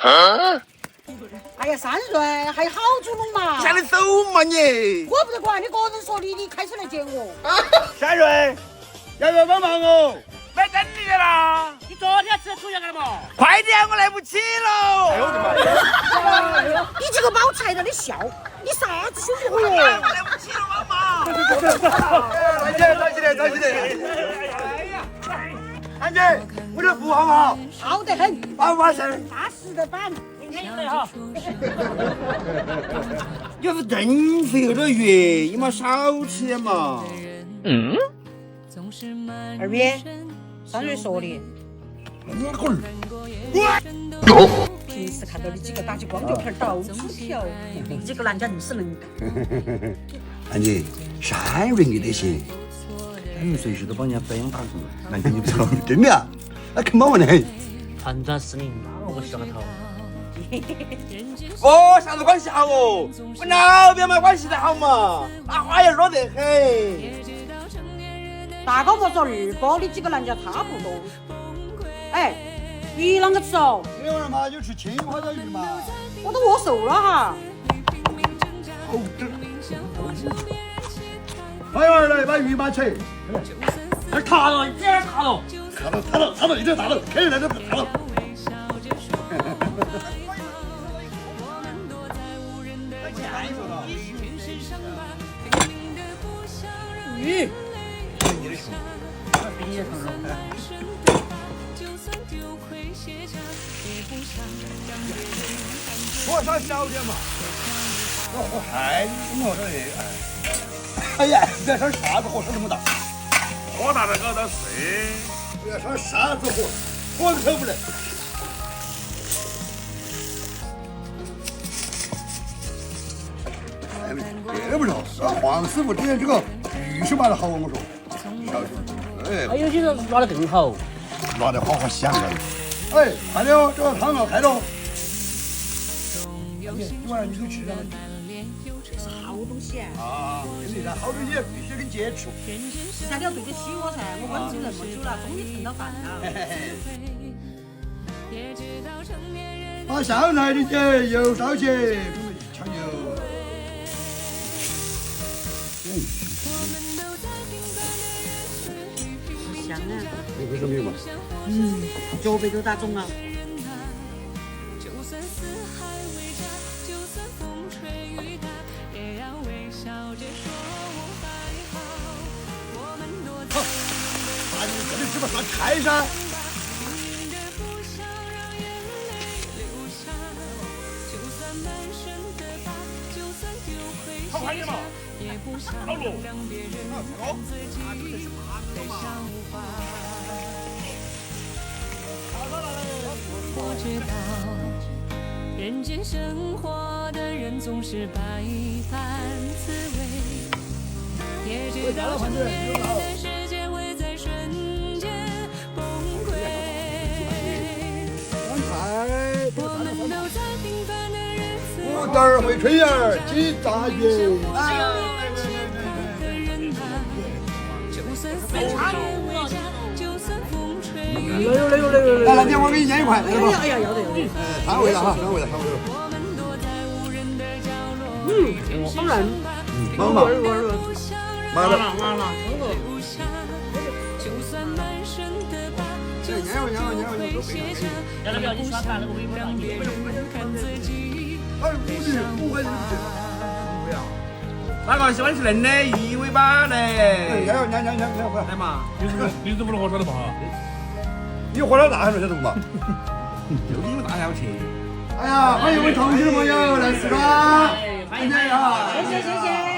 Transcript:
哎呀，3岁还好主动嘛！下来走嘛你！我不得管，你个人说你开车来接我。3岁，要不要帮忙哦？没等你的啦！你昨天吃的土药干了嘛？快点，我来不及了！哎呦我的妈！你这个把我踩到你笑，你啥子兄弟伙哟？我来不及了，妈妈！站起来！哎呀，安姐，我这扶好不好？好得很，完事。扎实的板。明天有得哈。要是增肥后头月，你嘛少吃点嘛。二边，3月说的。平时看到你几个打起光脚盆到处跳，你这个男家硬是能干。安姐，3月你得行，你随时都帮人家白养打工，那你不知道，真的啊？那肯帮我的很。反转是你哪个小头？哦，啥子关系好哦？我老表嘛关系的好嘛，那花也落得很。大哥莫说2个，你几个男家差不多。哎，你啷个吃哦？没有人嘛，就吃青花椒鱼嘛。我都饿瘦了哈。好吃。快点来把鱼码起。这塌了，你这样塌了。塌了，一定塌了，肯定在这塌了。鱼。火烧小点嘛，这火太我说哎呀，别说啥子火烧那么大，火大的搞到碎，别说啥子火，火都抽不来。这不着，黄师傅之前这个鱼是卖的好，我说，还有些人拿的更好，拿的好香啊！哎，看到这个汤要开了。今晚你就吃上了。这是好东西啊！肯定噻，好东西必须跟接触。是噻，你要对得起我噻，我温州那么久了，终于蹭到饭了。把香菜的姐油烧起，准备抢油。香啊！你会说没有嘛？脚背都打肿了。把你这里芝麻蒜开噻。好快点嘛！老罗，我知道，人间生活的人总是百般滋味，也知道成年人的世界会在瞬间崩溃。我们都在平凡的日子，我这儿会吹儿，鸡炸鱼。来，那天我给你腌一块，来吧。哎呀，要得。三味了哈，三味了。好嫩。妈妈，妈的。要不要你刷盘那个微博上？不会。哪个喜欢吃嫩的一尾巴的？娘，来嘛！你怎么能喝烧的不好？你喝了大还能晓得不嘛？就因为大要去。哎呀，欢迎我们重庆的朋友来四川，欢迎啊！谢谢。